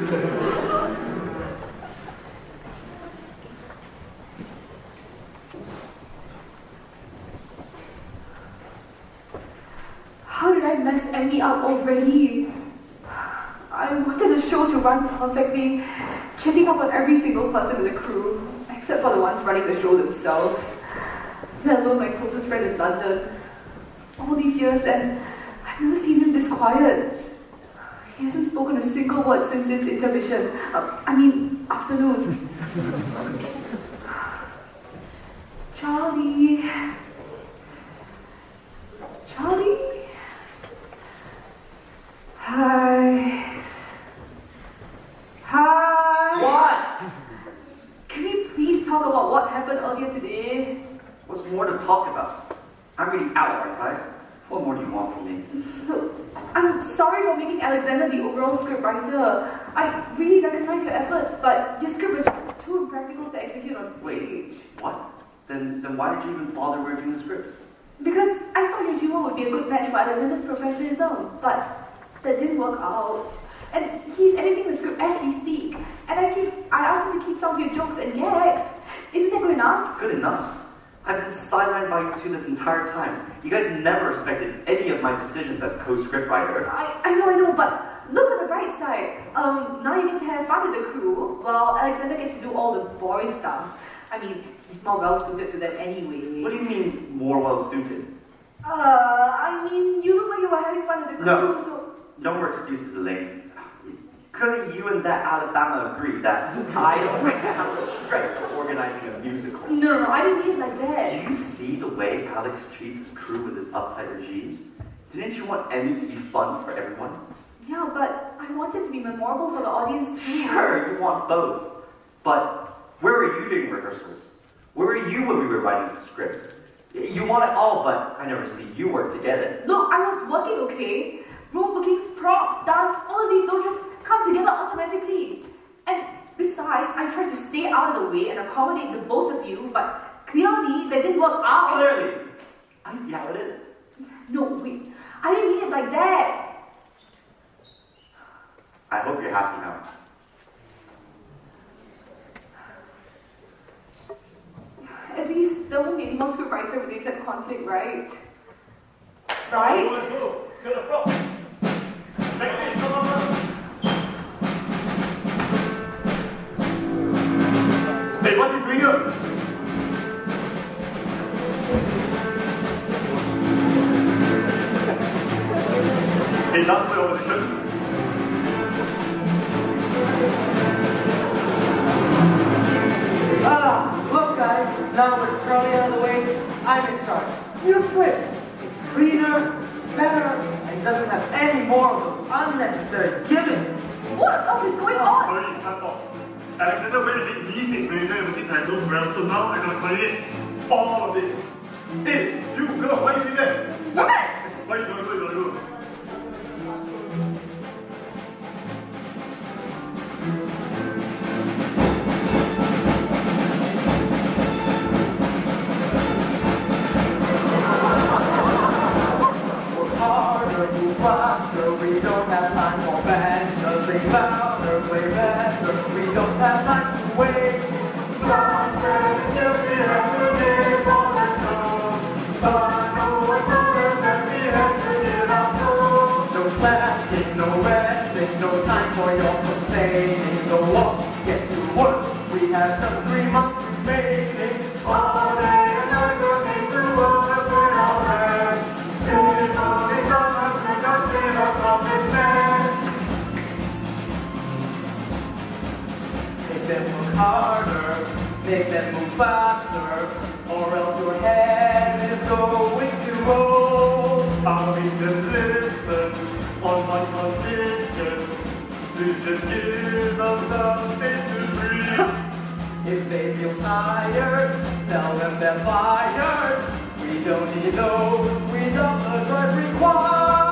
How did I mess Emmy up already? I wanted the show to run perfectly, checking up on every single person in the crew, except for the ones running the show themselves, let alone my closest friend in London. All these years, and I've never seen him this quiet. He hasn't spoken a single word since this intermission. Afternoon. Charlie. Charlie? Hi. Hi. What? Can we please talk about what happened earlier today? What's more to talk about? I'm really out, aren't I? What more do you want from me? Look, I'm sorry for making Alexander the overall script writer. I really recognize your efforts, but your script was just too impractical to execute on stage. Wait, what? Then why did you even bother reviewing the scripts? Because I thought your duo would be a good match for Alexander's professionalism, but that didn't work out. And he's editing the script as we speak. And I asked him to keep some of your jokes and gags. Isn't that good enough? Good enough? I've been sidelined by you two this entire time. You guys never respected any of my decisions as co-scriptwriter. I know, but look on the bright side. Now you get to have fun with the crew, while Alexander gets to do all the boring stuff. He's more well-suited to that anyway. What do you mean, more well-suited? You look like you were having fun with the crew, No. so... No more excuses, Elaine. Clearly you and that Alabama agree that I don't like to have the stress of organizing a musical. No, I didn't mean it like that. Do you see the way Alex treats his crew with his uptight regimes? Didn't you want Emmy to be fun for everyone? Yeah, but I want it to be memorable for the audience too. Sure, you want both. But where were you doing rehearsals? Where were you when we were writing the script? You want it all, but I never see you work to get it. Look, I was working, okay? Room bookings, props, dance, all of these don't just come together automatically. And besides, I tried to stay out of the way and accommodate the both of you, but clearly that didn't work out. Clearly. I see how it is. No, wait. I didn't mean it like that. I hope you're happy now. At least there won't be any more scriptwriter-related conflict, right? Right? Hey, what's he doing here? Hey, that's my auditions. Look guys, now with Charlie out of the way, I'm in charge. New script. It's cleaner, it's better, and it doesn't have any more of those unnecessary gimmicks. What on earth is going on? Sorry, cut off. Alexander made a big mistake when he joined overseas and no program, so now I'm gonna coordinate all of this. Hey, you girl, why are you doing that? What? Sorry, you gotta go. Faster, we don't have time for banter. Sing louder, play better. We don't have time to waste. Don't say just we have to give all the show. But no one told us that we have to give our souls. No slacking, no resting, no time for your complaining. Go on, get to work. We have just 3 months remaining. All day and night we're made to work with our rest. If only someone could come save us from this mess. Make them work harder, make them move faster, or else your head is going to roll. I'll make them listen on one condition. Please just give us some space to breathe. If they feel tired, tell them they're fired. We don't need those, we don't the required.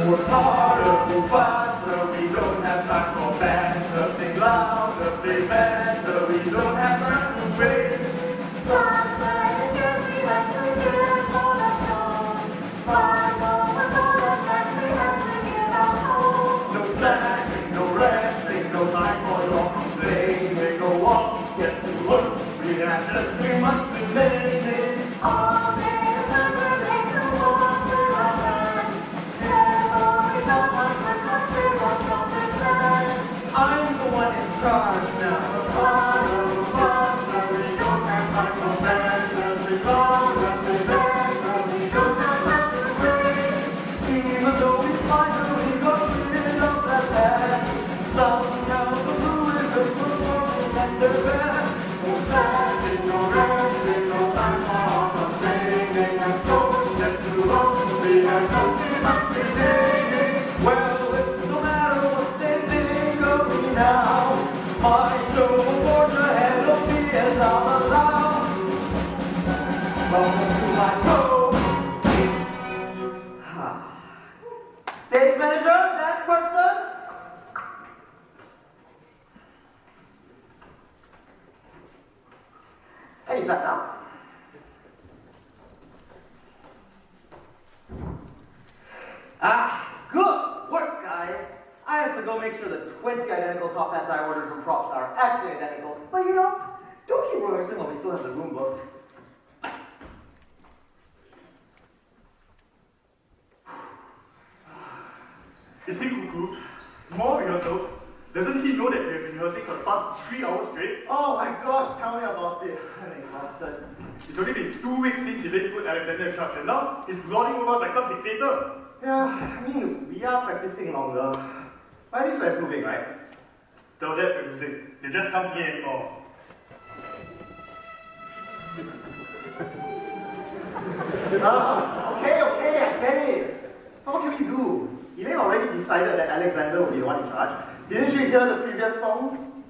Work harder, move faster, we don't have time for banter. Sing louder, play better, we don't have time to waste. It's just we have to give for the show. But no one told us that we have to give our soul. charge now. Even though we finally got rid of that past, somehow the Blues are performing at their best. Well, it's no matter what they think of me now. My show will forge ahead of me as I'll allow. Welcome to my show. Stage manager, next person. Anytime now. Good work, guys. I have to go make sure the 20 identical top hats I ordered from props are actually identical. But you know, don't keep rehearsing while we still have the room booked. Is he cuckoo? More rehearsals? Doesn't he know that we have been rehearsing for the past 3 hours straight? Oh my gosh, tell me about it. I'm exhausted. It's only been 2 weeks since he let you put Alexander in charge, and now he's lording over us like some dictator. Yeah, I mean, we are practicing longer. But at least we're improving, right? Tell that to music. They just can't hear anymore. Okay, I get it. But what can we do? Elaine already decided that Alexander will be the one in charge. Didn't you hear the previous song?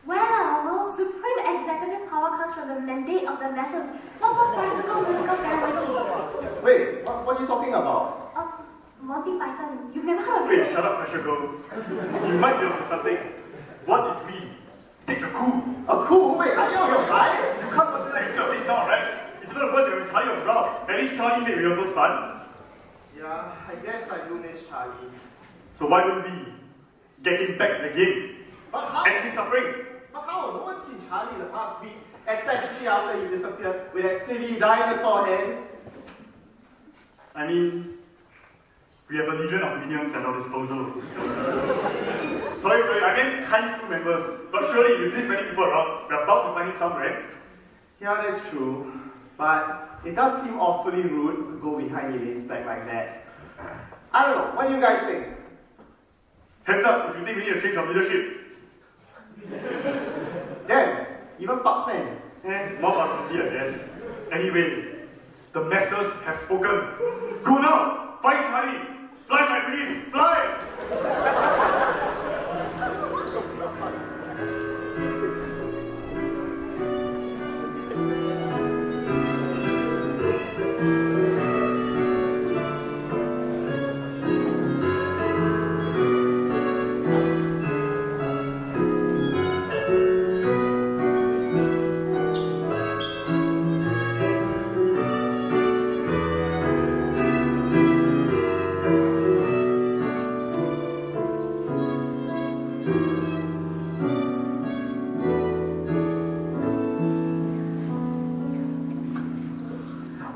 Well, supreme executive power comes from the mandate of the masses, not from farcical musical ceremony. Wait, what are you talking about? Monty Python, you've never heard of Wait, it? shut up, pressure girl. You might be onto something. What if we stage a coup? A coup? Wait, are you on your mind? You can't consider that instead of things now, right? It's not worth it when Charlie was around. At least Charlie made rehearsals fun. Yeah, I guess I do miss Charlie. So why don't we get him back in the game? But how? And he's suffering. But how? No one's seen Charlie in the past week, especially after he disappeared with that silly dinosaur head. I mean, we have a legion of minions at our disposal. sorry, I meant kind crew members. But surely with this many people around, we're about to find him somewhere. Yeah, that's true. But it does seem awfully rude to go behind Elaine's back like that. I don't know, what do you guys think? Heads up if you think we need a change of leadership. Damn, even Bucksman. More about me, I guess. Anyway, the masters have spoken. Go now! Fight Charlie! Fly, my pretties! Fly!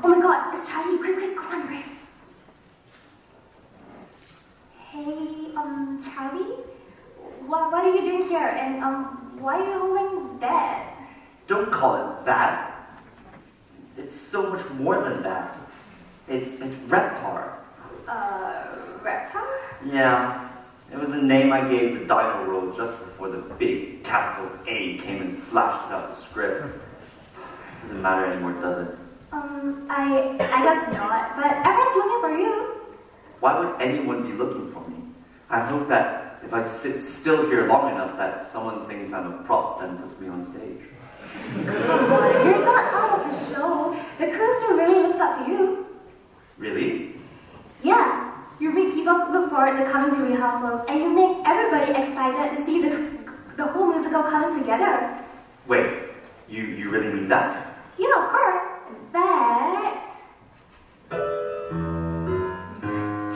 Oh my god, it's Charlie. Quick, go on, Grace. Hey, Charlie? What are you doing here? And, why are you holding that? Don't call it that. It's so much more than that. It's Reptar. Reptar? Yeah, it was a name I gave the Dino World just before the big capital A came and slashed it out the script. Doesn't matter anymore, does it? I guess not, but everyone's looking for you. Why would anyone be looking for me? I hope that if I sit still here long enough that someone thinks I'm a prop and puts me on stage. Come on, you're not out of the show. The crew still really looks up to you. Really? Yeah, you make people look forward to coming to rehearsals, and you make everybody excited to see the whole musical coming together. Wait, you really mean that? Yeah, of course. In fact,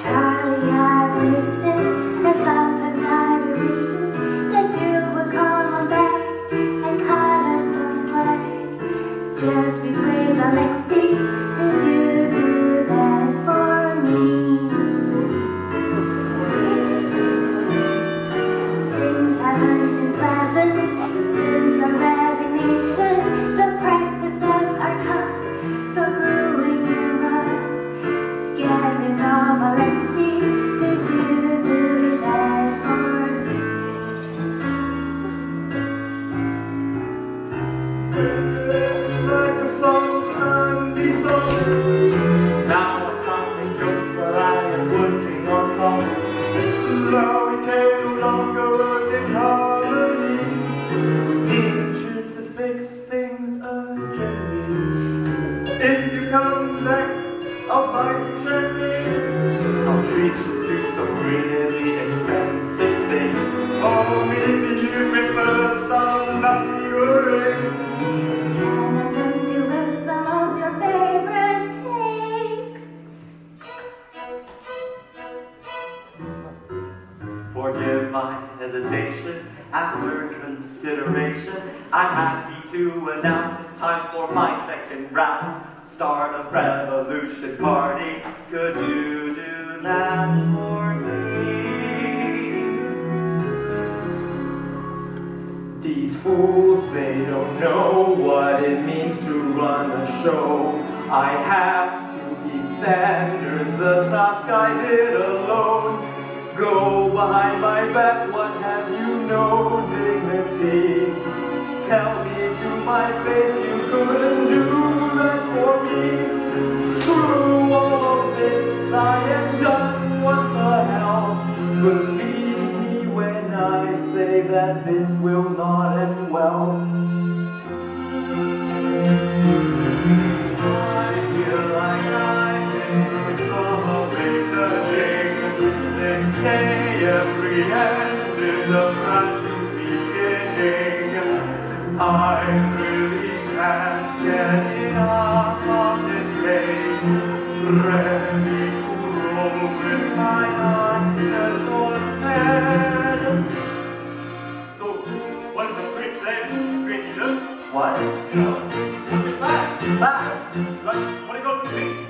Charlie, I've been missing, and sometimes I be wishing that you would come on back and cut us some slack. Just because Alexi, could you do that for me? Things haven't been planned. some really expensive steak. Or maybe you prefer some nasi goreng. Can I tempt you with some of your favorite cake? Forgive my hesitation. After consideration, I'm happy to announce it's time for my second round. Start a revolution party. Could you do that for me? These fools, they don't know what it means to run a show. I have to keep standards, a task I did alone. Go behind my back, what have you, no dignity? Tell me to my face you couldn't do that for me. Screw all of this, I am done, what the hell? Believe me when I say that this will not end well. I feel like I've been through some awakening. They say every end is a brand new beginning. I really can't get enough of this game. Ready to roll with my dinosaur head. So, what is your great plan, great leader? What? What's your plan? Plan? Like, what are you going to do next?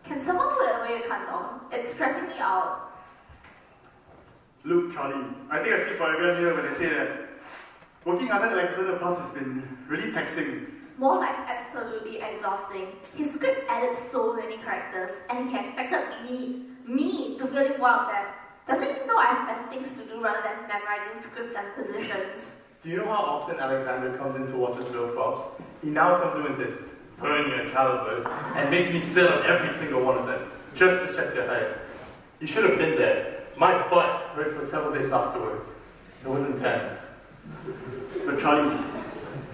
Can someone put away the kantong? It's stressing me out. Look, Charlie, I think I speak for everyone here when I say that working under Alexander Plus has been really taxing. More like absolutely exhausting. His script added so many characters, and he expected me to fill in one of them. Doesn't he know I have better things to do rather than memorizing scripts and positions? Do you know how often Alexander comes in to watch us build props? He now comes in with this vernier calipers and makes me sit on every single one of them just to check their height. You should have been there. My butt hurt for several days afterwards. It was intense. But Charlie,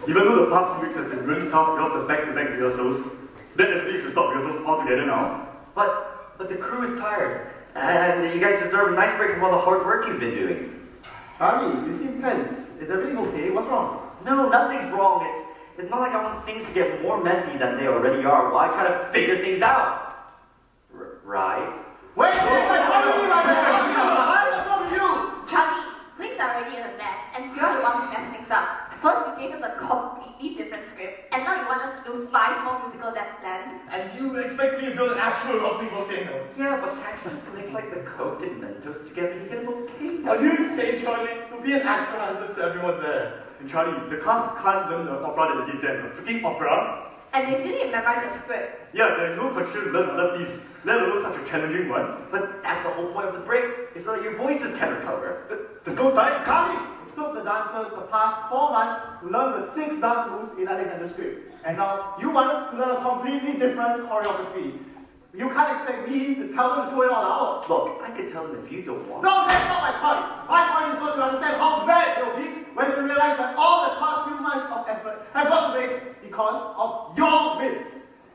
even though the past few weeks has been really tough without the back-to-back rehearsals, that doesn't mean you should stop rehearsals altogether now. But the crew is tired. And you guys deserve a nice break from all the hard work you've been doing. Charlie, you seem tense. Is everything okay? What's wrong? No, nothing's wrong. It's not like I want things to get more messy than they already are. Why try to figure things out? Right? Wait, what do you mean by that? What's wrong with you? Charlie, things are already in a mess, and you're the one who messed things up. First, you gave us a completely different script, and now you want us to do 5 more musicals than planned. And you expect me to build an actual rocking volcano? Yeah, but can't you just mix like the Coke and Mentos together and you get a volcano? Are you insane, Charlie? It would be an actual answer to everyone there. And Charlie, the cast can't learn the opera that they give them. A freaking opera? And they still need to memorize the script. Yeah, there's no pressure to learn another piece, let alone such a challenging one. But that's the whole point of the break, is so that your voices can recover. There's no time. Charlie, it took the dancers the past 4 months to learn the 6 dance moves in Alexander's script. And now you want to learn a completely different choreography. You can't expect me to tell them to show it all out. Look, I could tell them if you don't want. No, that's not my point. My point is not to understand how bad it will be when you realize that all the past few months of effort have gone to waste because of your whims.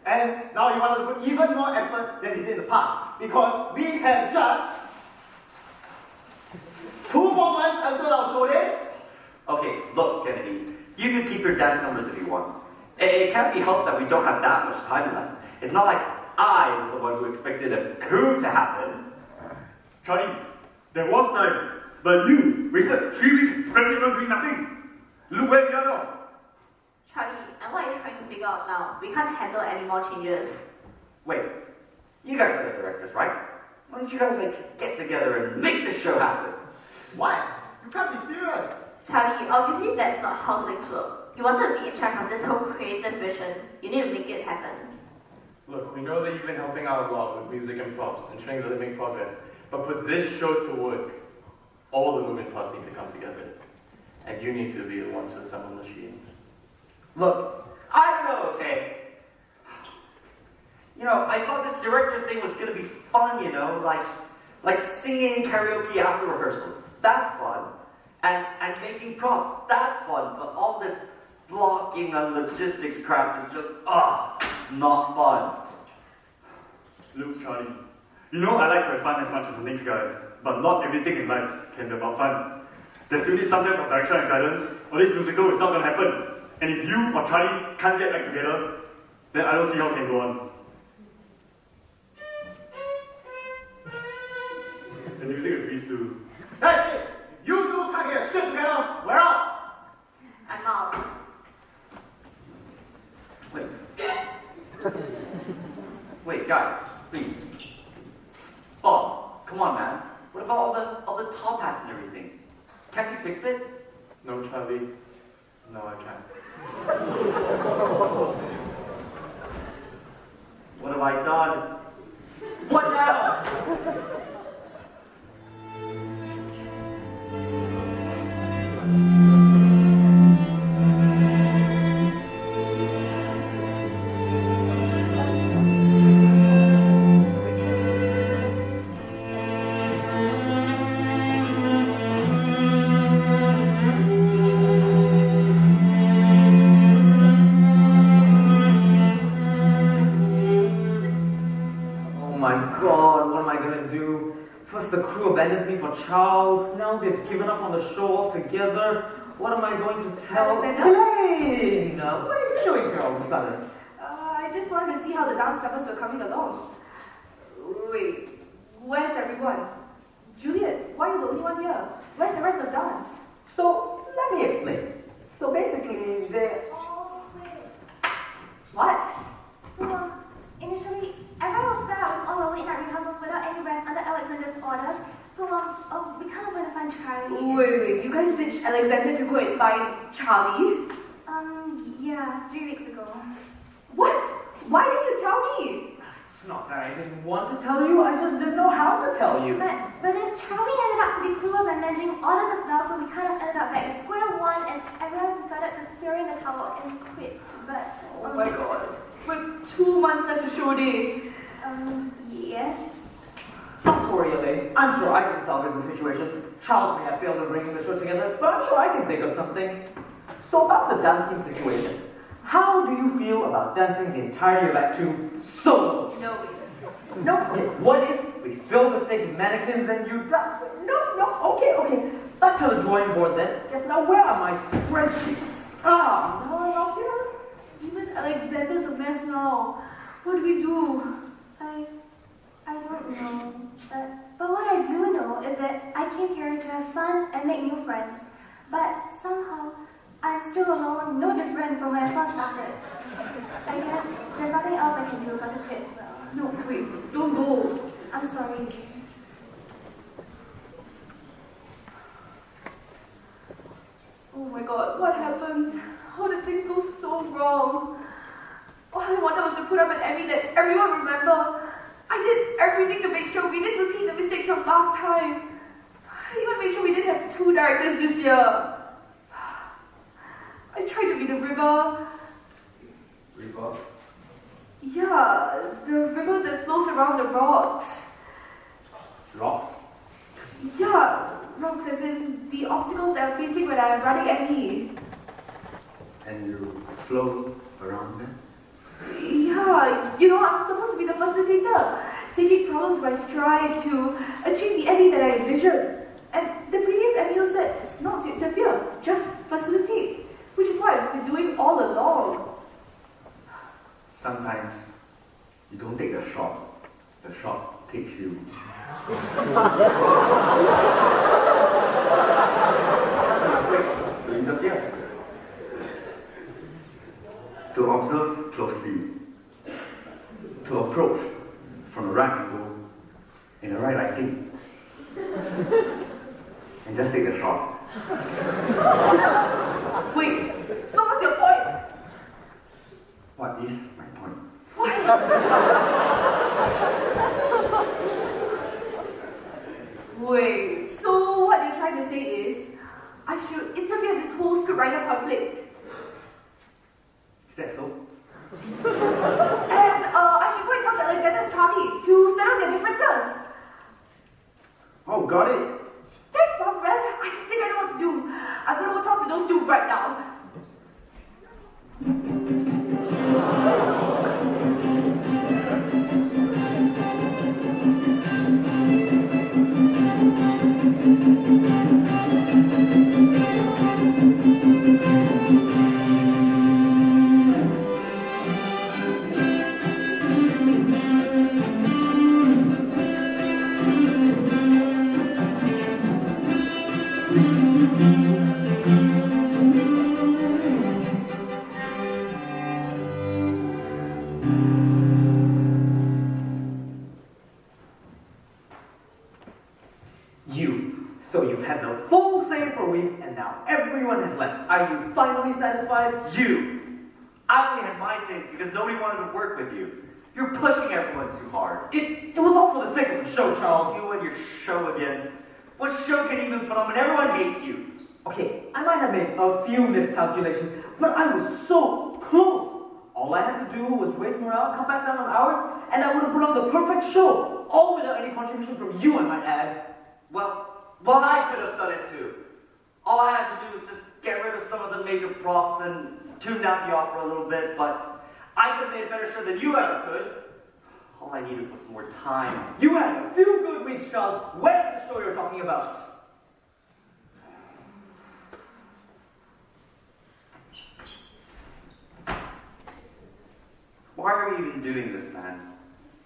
And now you want to put even more effort than you did in the past. Because we have just 2 more months until our show day. Okay, look, Kennedy, you can keep your dance numbers if you want. It can't be helped that we don't have that much time left. It's not like I was the one who expected a coup to happen. Charlie, there was time, but you wasted 3 weeks scrambling around doing nothing. Look where we are now. Charlie, and what are you trying to figure out now? We can't handle any more changes. Wait, you guys are the directors, right? Why don't you guys get together and make this show happen? What? You can't be serious. Charlie, obviously that's not how things work. You wanted to be in charge of this whole creative vision. You need to make it happen. Look, we know that you've been helping out a lot with music and props, ensuring that they make progress. But for this show to work, all the moving parts need to come together. And you need to be the one to assemble the machine. Look, I don't know, okay? I thought this director thing was gonna be fun, like singing karaoke after rehearsals. That's fun. And making props, that's fun. But all this blocking and logistics crap is just, not fun. Look, Charlie, I like to have fun as much as the next guy, but not everything in life can be about fun. There still needs some sense of direction and guidance, or this musical is not going to happen. And if you or Charlie can't get back together, then I don't see how it can go on. The music agrees too. That's it. You two can't get shit together. We're out. I'm out. Wait, guys, please. Bob, come on, man. What about all the top hats and everything? Can't you fix it? No, Charlie. No, I can't. What have I done? What now? The crew abandons me for Charles. Now they've given up on the show altogether. What am I going to tell Elaine? What are you doing here all of a sudden? I just wanted to see how the dance numbers were coming along. Wait, where's everyone? Juliet, why are you the only one here? Where's the rest of dance? So, let me explain. So basically, What? So, initially, everyone was fed up with all the late night rehearsals without any rest under Alexander's orders. So, we kind of went to find Charlie. Wait, you guys ditched Alexander to go and find Charlie? Yeah, 3 weeks ago. What? Why didn't you tell me? it's not that I didn't want to tell you, I just didn't know how to tell you. But then Charlie ended up to be clueless and managing orders as well, so we kind of ended up back at square one, and everyone decided to throw in the towel and quit. But Oh my god. With 2 months left to show day. Yes. Don't worry, Elaine. I'm sure I can salvage the situation. Charles may have failed in bringing the show together, but I'm sure I can think of something. So about the dancing situation. How do you feel about dancing the entirety of Act 2 solo? No. No, okay. What if we fill the stage with mannequins and you dance? No, okay. Back to the drawing board then. Yes, now where are my spreadsheets? No, I'm not here. Even Alexander's a mess now. What do we do? I don't know. But what I do know is that I came here to have fun and make new friends. But somehow, I'm still alone, no different from when I first started. I guess there's nothing else I can do but to quit as well. No, wait, don't go. I'm sorry. Oh my god, what happened? How did things go so wrong? All I wanted was to put up an Emmy that everyone remember. I did everything to make sure we didn't repeat the mistakes from last time. I even made sure we didn't have 2 directors this year. I tried to be the river. River? Yeah, the river that flows around the rocks. Rocks? Yeah, rocks as in the obstacles that I'm facing when I'm running Emmy. And you flow around them? Yeah, I'm supposed to be the facilitator, taking problems by stride to achieve the Emmy that I envisioned. And the previous Emmy said not to interfere, just facilitate, which is what I've been doing all along. Sometimes you don't take the shot takes you. To interfere. To observe closely. To approach from the right angle in the right right liking. And just take the shot. Wait, so what's your point? What is my point? Wait, so what you're trying to say is I should interfere in this whole scriptwriter conflict. Is that so? And I should go and talk to Alexander and Charlie to settle their differences. Oh, got it. Thanks, Bob friend. I think I know what to do. I'm gonna go talk to those two right now. So you've had the full say for weeks, and now everyone has left. Are you finally satisfied? You! I only had my say because nobody wanted to work with you. You're pushing everyone too hard. It was all for the sake of the show, Charles. You and your show again. What show can you even put on when everyone hates you? Okay, I might have made a few miscalculations, but I was so close. All I had to do was raise morale, cut back down on hours, and I would have put on the perfect show, all without any contribution from you, I might add. Well, I could have done it too. All I had to do was just get rid of some of the major props and tune down the opera a little bit, but I could have made a better show than you ever could. All I needed was some more time. You had a few good weeks, Charles. Where's the show you're talking about? Why are we even doing this, man?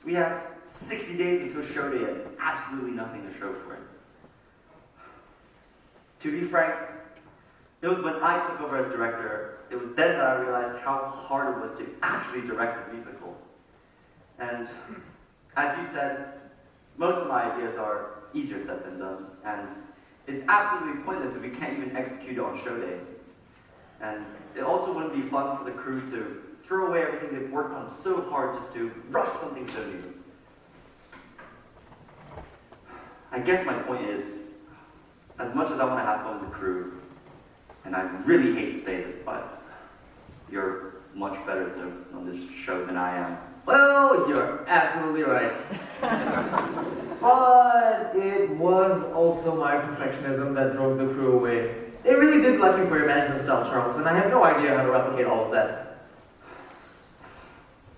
We have 60 days until show day and absolutely nothing to show for it. To be frank, it was when I took over as director, it was then that I realized how hard it was to actually direct a musical. And as you said, most of my ideas are easier said than done, and it's absolutely pointless if we can't even execute it on show day. And it also wouldn't be fun for the crew to throw away everything they've worked on so hard just to rush something so new. I guess my point is, as much as I want to have fun with the crew, and I really hate to say this, but you're much better on this show than I am. Well, you're absolutely right. But it was also my perfectionism that drove the crew away. They really did like you for your management style, Charles, and I have no idea how to replicate all of that.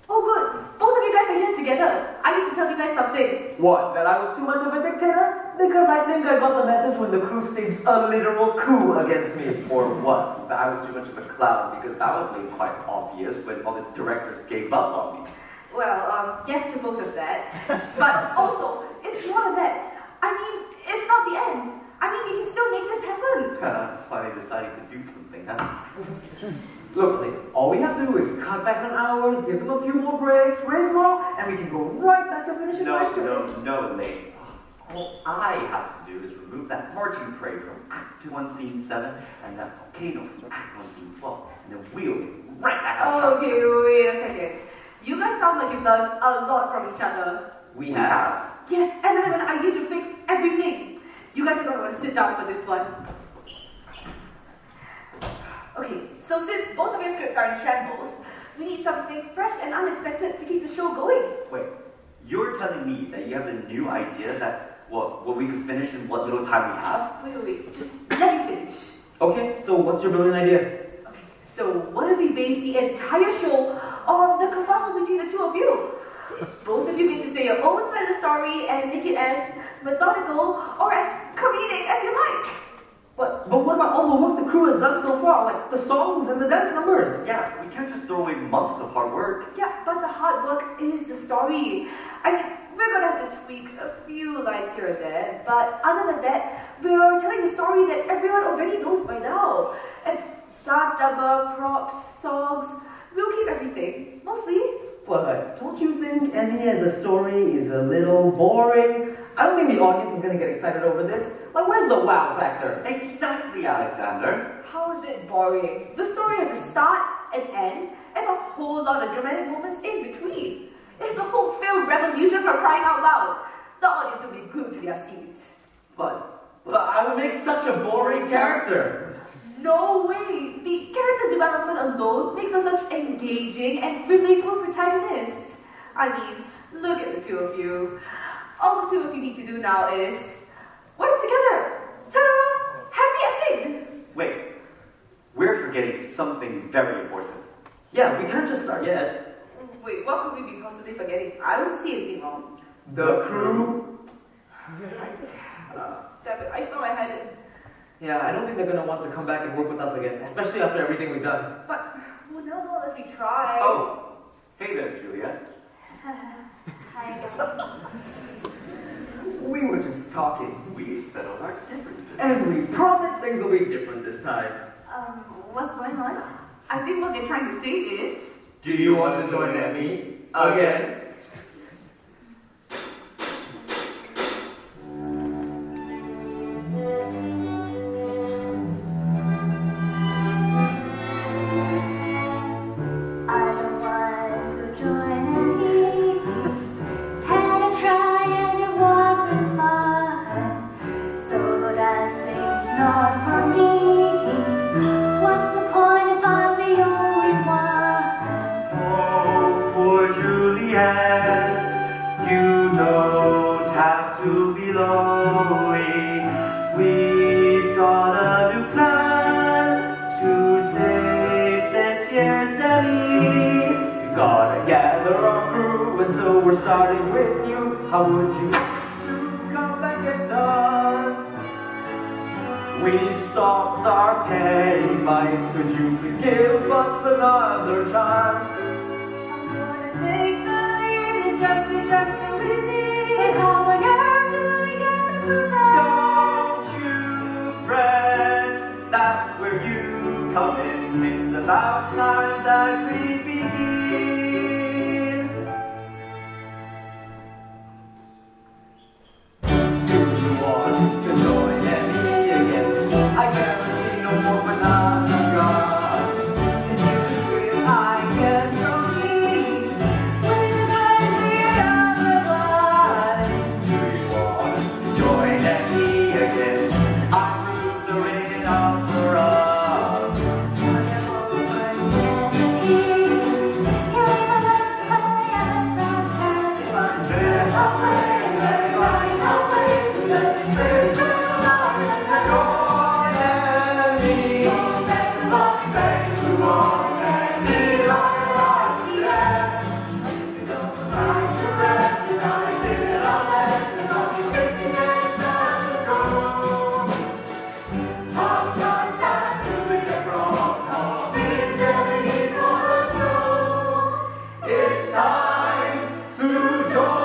Oh good, both of you guys are here together. I need to tell you guys something. What, that I was too much of a dictator? Because I think I got the message when the crew staged a literal coup against me. Or what? That I was too much of a clown, because that was made quite obvious when all the directors gave up on me. Well, yes to both of that. But also, it's more than that. I mean, it's not the end. I mean, we can still make this happen. Finally deciding to do something, huh? Look, Lee, all we have to do is cut back on hours, give them a few more breaks, raise morale, and we can go right back to finishing my script. No, Lane. All I have to do is remove that marching parade from Act 1, Scene 7, and that volcano from Act 1, Scene 12, and then we'll get right back out. Okay, wait a second. You guys sound like you've learned a lot from each other. We have. Yes, and I have an idea to fix everything. You guys are going to want to sit down for this one. Okay, so since both of your scripts are in shambles, we need something fresh and unexpected to keep the show going. Wait, you're telling me that you have a new idea that what we could finish in what little time we have? Wait, just let me finish. Okay, so what's your brilliant idea? Okay, so what if we base the entire show on the kerfuffle between the two of you? Both of you get to say your own side of the story and make it as methodical or as comedic as you like. But what about all the work the crew has done so far, like the songs and the dance numbers? Yeah, we can't just throw away months of hard work. Yeah, but the hard work is the story. I mean, we're gonna have to tweak a few lines here and there, but other than that, we're telling a story that everyone already knows by now. And dance number, props, songs, we'll keep everything, mostly. But don't you think Emmy as a story is a little boring? I I don't think the audience is gonna get excited over this. Like, where's the wow factor? Exactly, Alexander. How is it boring? The story has a start, an end, and a whole lot of dramatic moments in between. It's a whole film revolution for crying out loud. The audience will be glued to their seats. But I would make such a boring character. No way! The character development alone makes us such engaging and relatable protagonists. I mean, look at the two of you. All the two of you need to do now is work together. Ta-da! Happy ending! Wait, we're forgetting something very important. Yeah, we can't just start yet. Wait, what could we be possibly forgetting? I don't see anything wrong. The crew. Right. Damn it, I thought I had it. Yeah, I don't think they're gonna want to come back and work with us again, especially after everything we've done. But, well, no, unless we try. Oh, hey there, Julia. Hi guys. We were just talking, We've settled our differences. and we promised things will be different this time. What's going on? I think what they're trying to say is... Do you want to join me again? I don't want to join any. Had a try and it wasn't fun. Solo dancing's not for me. What's the point if I'm the only one? Oh, poor Juliet, you don't have to be lonely. We've got a new plan to save this year's Emmy. We've gotta gather our crew, and so we're starting with you. How would you like to come back and dance? We've stopped our petty fights. Could you please give us another chance? I'm gonna take the lead, it's just the winning. But how on earth do we get a crew back? Don't you fret, that's where you come in. It's about time that we begin. Do you want to join me again? I guarantee no more banana guns. And you just scream, I guess from me. When it's time to get other ones. Do you want to join me again? I prove the rated opera. It's time to join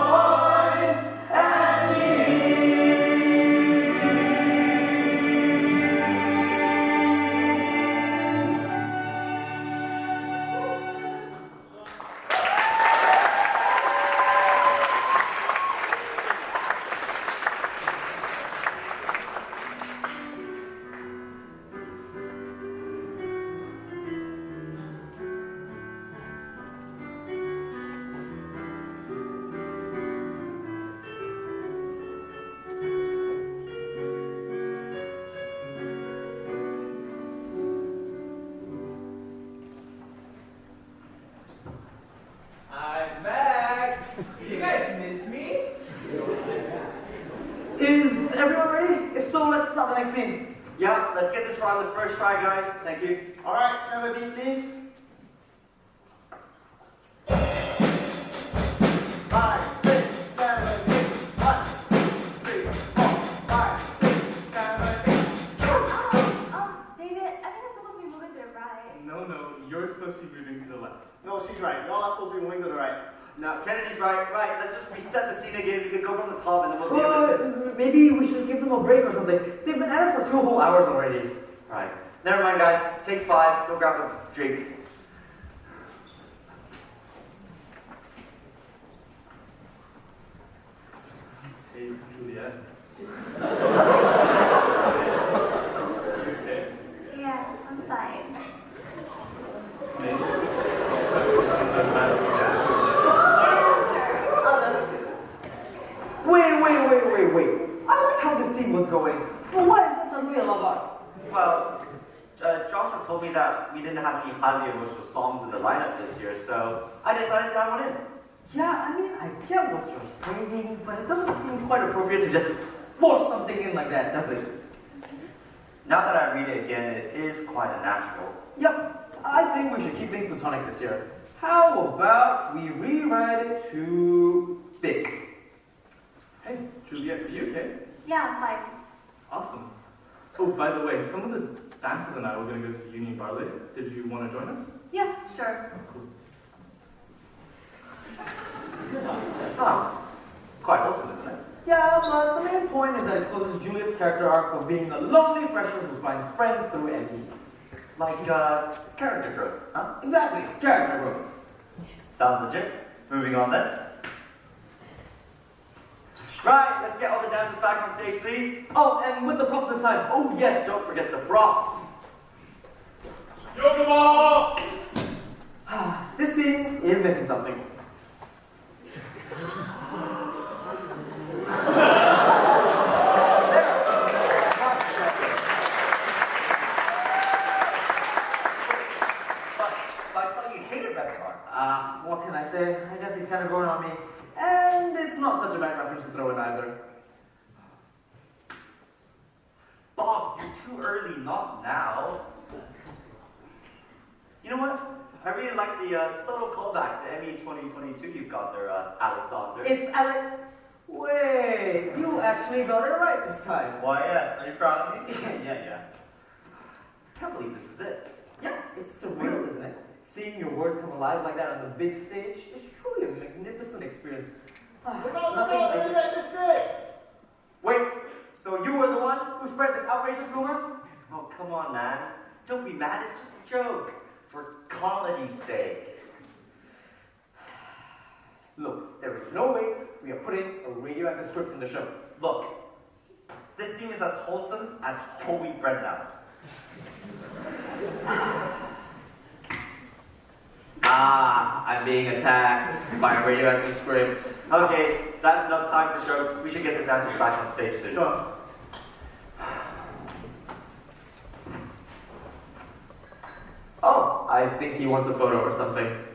I'm back. You guys miss me? Is everyone ready? If so, let's start the next scene. Yeah, let's get this right on the first try, guys. Thank you. Alright, have a beat, please. 5, 6, 7, 8. 1, 2, 3, 4, 5, 6, 7, 8. David, I think I'm supposed to be moving to the right. No, you're supposed to be moving to the left. No, she's right. Y'all are supposed to be moving to the right. Now, Kennedy's right. Right, let's just reset the scene again. You can go from the top and then we'll be able to... Maybe we should give them a break or something. They've been at it for 2 whole hours already. Right. Never mind, guys. Take 5. Go grab a drink. Hey, Juliet. Yeah, I'm fine. Hey. Yeah, sure. I'll go too. Wait. I like how this scene was going. But why is this suddenly a love arc? Well, Joshua told me that we didn't have any highly emotional songs in the lineup this year, so I decided to add one in. Yeah, I mean, I get what you're saying, but it doesn't seem quite appropriate to just force something in like that, does it? Now that I read it again, it is quite unnatural. Yep, I think we should keep things platonic this year. How about we rewrite it to this? Hey, Juliet, are you okay? Yeah, I'm fine. Awesome. Oh, by the way, some of the dancers and I were going to go to Union Ballet. Did you want to join us? Yeah, sure. Oh, quite awesome, isn't it? Yeah, but the main point is that it closes Juliet's character arc of being a lonely freshman who finds friends through ME. Like, character growth, huh? Exactly, character growth. Sounds legit. Moving on then. Right, let's get all the dancers back on stage, please. Oh, and with the props this time. Oh yes, don't forget the props. Yokomo! This scene is missing something. But I thought you hated Reptar. What can I say? I guess he's kind of growing on me. And it's not such a bad reference to throw in either. Bob, you're too early, not now. You know what? I really like the subtle callback to ME 2022 you've got there, Alexander. It's Alec. Wait, you actually got it right this time. Why, yes. Are you proud of me? Yeah. Can't believe this is it. Yeah, it's surreal, isn't it? Seeing your words come alive like that on the big stage is truly a magnificent experience. Look It's out, nothing like look it. at this day! Wait, so you were the one who spread this outrageous rumor? Oh, come on, man. Don't be mad. It's just a joke. For comedy's sake. Look, there is no way we are putting a radioactive script in the show. Look, this scene is as wholesome as whole wheat bread now. I'm being attacked by a radioactive script. Okay, that's enough time for jokes. We should get the dancers back on stage soon. Sure. Oh, I think he wants a photo or something.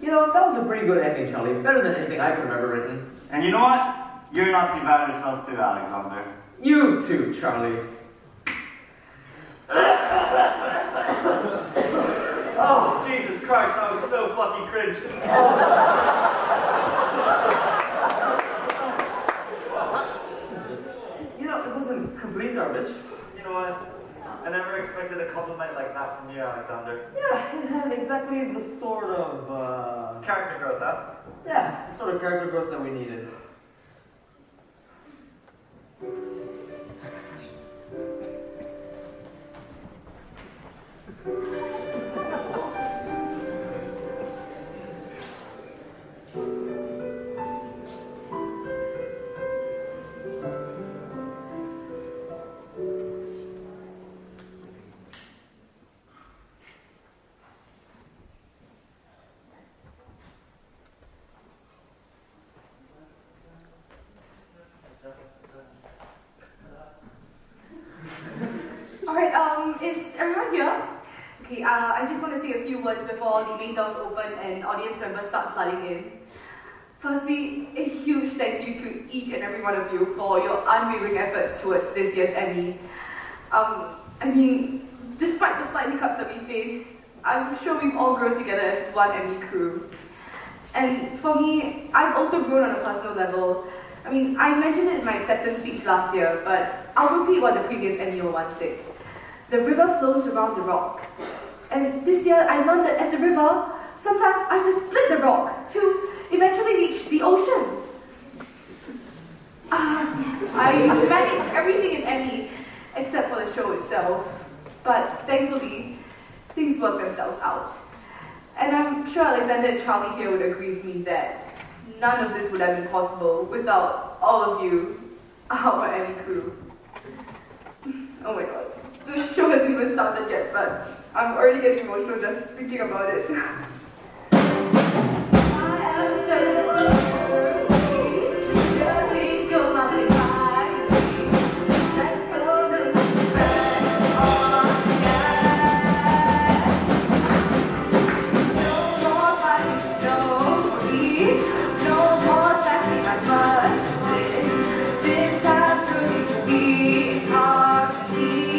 You know, that was a pretty good ending, Charlie. Better than anything I could have ever written. And you know what? You're not too bad yourself too, Alexander. You too, Charlie. Oh, Jesus Christ, that was so fucking cringe. Jesus. You know, it wasn't complete garbage. You know what? I never expected a compliment like that from you, Alexander. Yeah, it had exactly the sort of, Character growth, huh? yeah, the sort of character growth that we needed. Alright, is everyone here? Okay, I just want to say a few words before the main doors open and audience members start flooding in. Firstly, a huge thank you to each and every one of you for your unwavering efforts towards this year's Emmy. I mean, despite the slight hiccups that we faced, I'm sure we've all grown together as one Emmy crew. And for me, I've also grown on a personal level. I mean, I mentioned it in my acceptance speech last year, but I'll repeat what the previous Emmy once said. The river flows around the rock. And this year, I learned that as the river, sometimes I have to split the rock to eventually reach the ocean. I managed everything in Emmy, except for the show itself. But thankfully, things work themselves out. And I'm sure Alexander and Charlie here would agree with me that none of this would have been possible without all of you, our Annie crew. Oh my god, the show hasn't even started yet, but I'm already getting emotional just thinking about it. I am so things go my fine. Let's go no spread on no more fighting, no more leave, no more sacrifice. I must say, this has proved to be our team.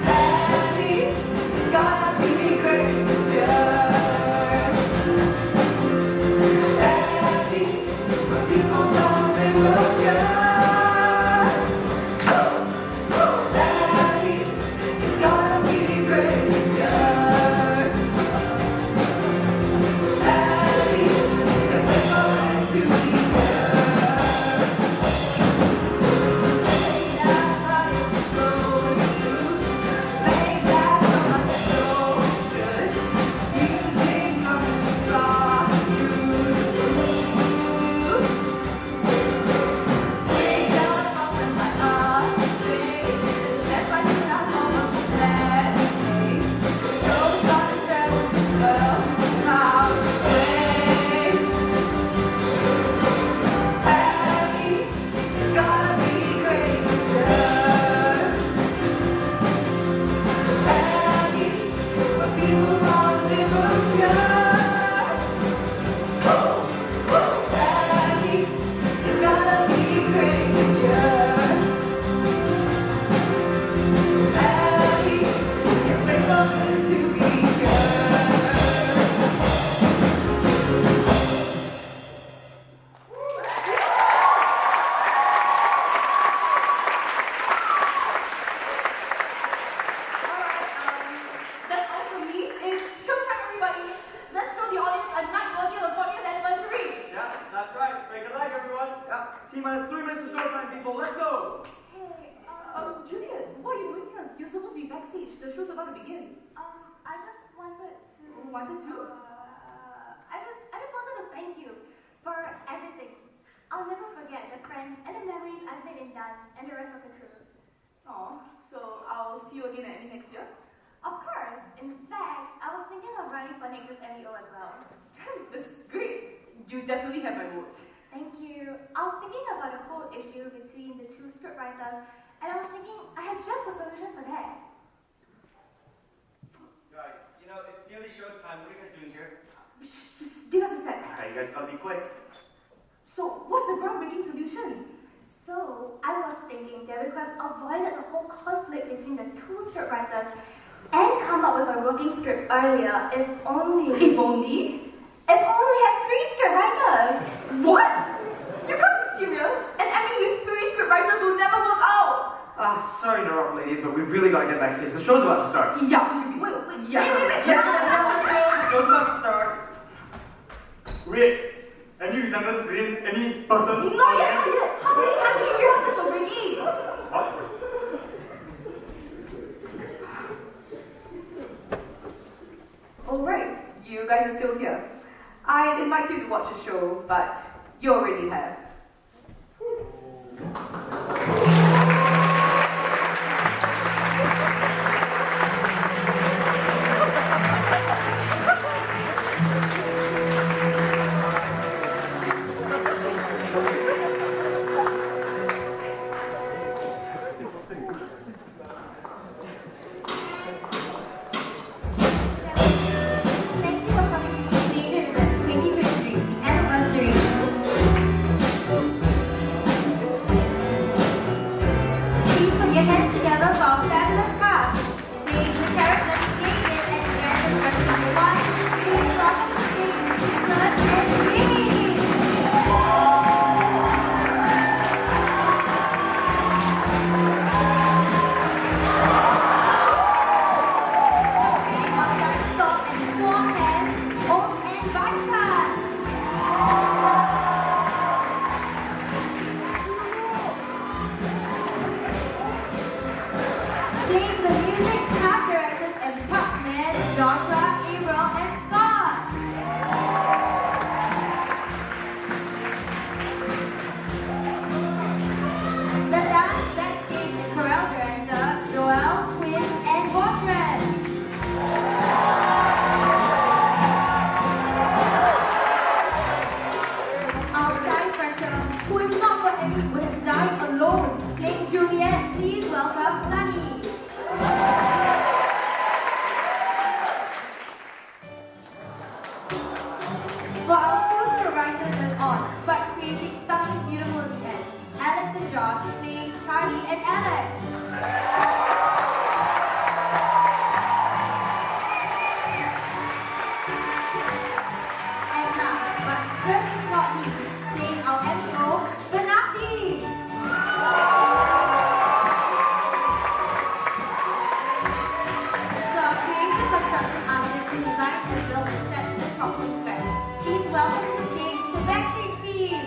Daddy, it's gonna be great this year. Daddy, people know they will care. Daddy, it's gonna be great this year. Daddy, and we're going to be here. Make that fire grow you. Make that love show good. Music from you. Bring down up in my heart, sing. Let's find out how much that is. The show's gonna settle well, how to play. Daddy, it's gonna be great this year. Daddy, but people want they will care. Daddy, it's gonna be great this year. Daddy, can't wait for it to be here. That's all from me. It's showtime, everybody. Let's show the audience a night worthy of the 40th anniversary. Yeah, that's right. Break a leg, everyone. Yeah, T-minus 3 minutes to showtime, people. Let's go. Hey, Juliet, what are you doing here? You're supposed to be backstage. The show's about to begin. I just wanted to. Wanted to? I just wanted to thank you for everything. I'll never forget the friends and the memories I've made in dance and the rest of the crew. Aw, so I'll see you again at Emmy next year? Of course. In fact, I was thinking of running for next year's MEO as well. This is great. You definitely have my vote. Thank you. I was thinking about the whole issue between the two scriptwriters, and I was thinking I have just the solution for that. Guys, you know, it's nearly showtime. What are you guys doing here? Just give us a sec. Alright, you guys gotta be quick. So, what's the groundbreaking solution? So, I was thinking that we could have avoided the whole conflict between the two scriptwriters and come up with a working script earlier if only... If only? If only we had 3 scriptwriters! What? You can't be serious. An Emmy with 3 scriptwriters will never work out. Sorry to interrupt, ladies, but we've really got to get backstage. The show's about to start. Yeah, we should be. Wait. The show's about to start. Wait, any resemblance between any person? Not yet. How many times have you rehearsed this already? What? Alright, you guys are still here. I'd invite you to watch the show, but you already have. Thank you for coming to see Major Event 2023, the anniversary. Playing the music, cast directors and props men Joshua, April, and Scott. The dance, backstage, and chorale director Joel, Quinn, and Watchman. Our shy fresher, who if not for Emmy would have died alone, playing Juliet. Please welcome Sunny. For our two scriptwriters and on, but creating something beautiful at the end, Alex and Josh playing Charlie and Alex. And last, but certainly not least, playing our MEO, Benafti. So our creative construction artists who designed and built the sets and props from scratch. Please welcome to the stage the backstage team.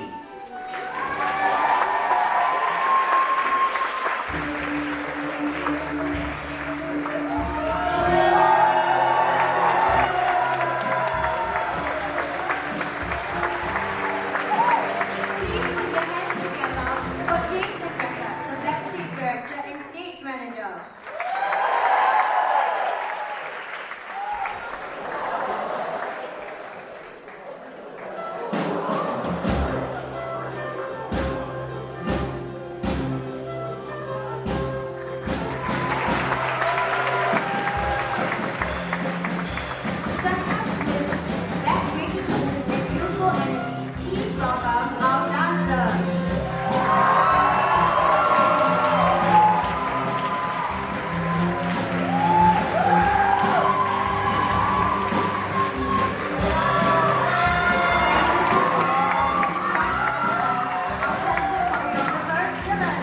Please put your hands together for James and Becca, the backstage director and stage manager. Sunhouse with back-breaking moves and beautiful energy. Please welcome our dancers. Our concert choreographer, Dylan.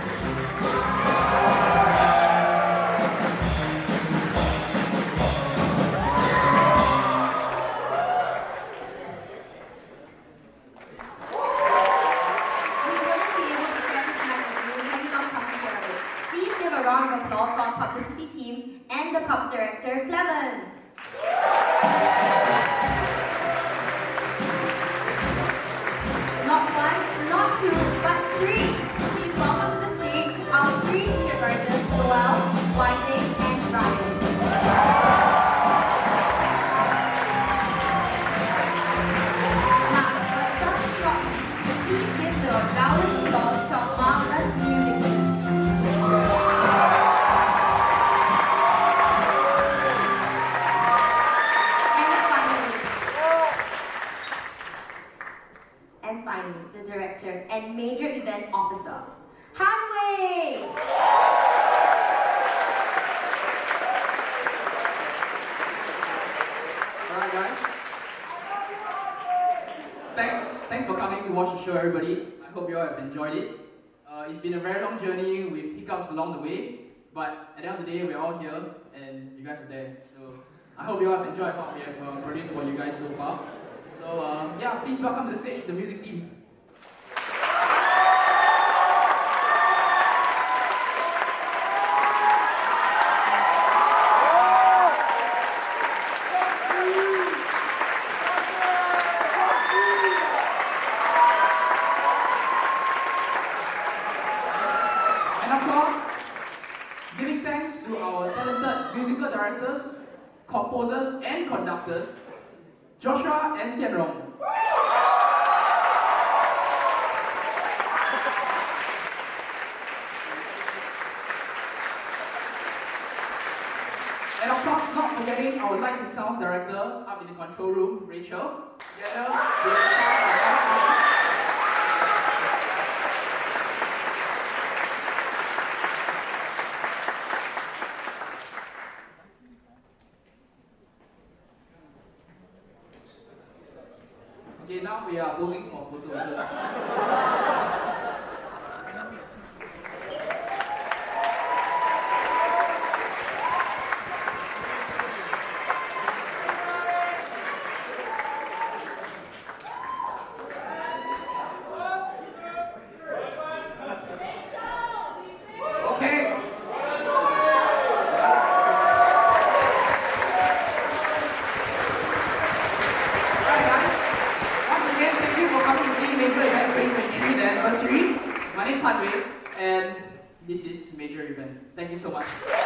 We wouldn't be able to share this night with you had you not come together. Please give a round of applause for our publicity team and the Pops director, Clement. Not one, not two, but three. Please welcome to the stage our three scriptwriters, Joel, Whiting, and Ryan. Last but certainly not least, please give the loudest applause to our marvelous music team. And finally, the director and major event officer, Hanwei. Alright guys. Thanks for coming to watch the show, everybody. I hope you all have enjoyed it. It's been a very long journey with hiccups along the way, but at the end of the day, we're all here and you guys are there. So I hope you all have enjoyed what we have produced for you guys so far. So yeah, please welcome to the stage the music team. And of course, giving thanks to our talented musical directors, composers, and conductors, Joshua and Jianrong. And of course, not forgetting our lights and sounds director up in the control room, Rachel. Together with the staff and customers. Okay, now we are posing for photos. Okay. much.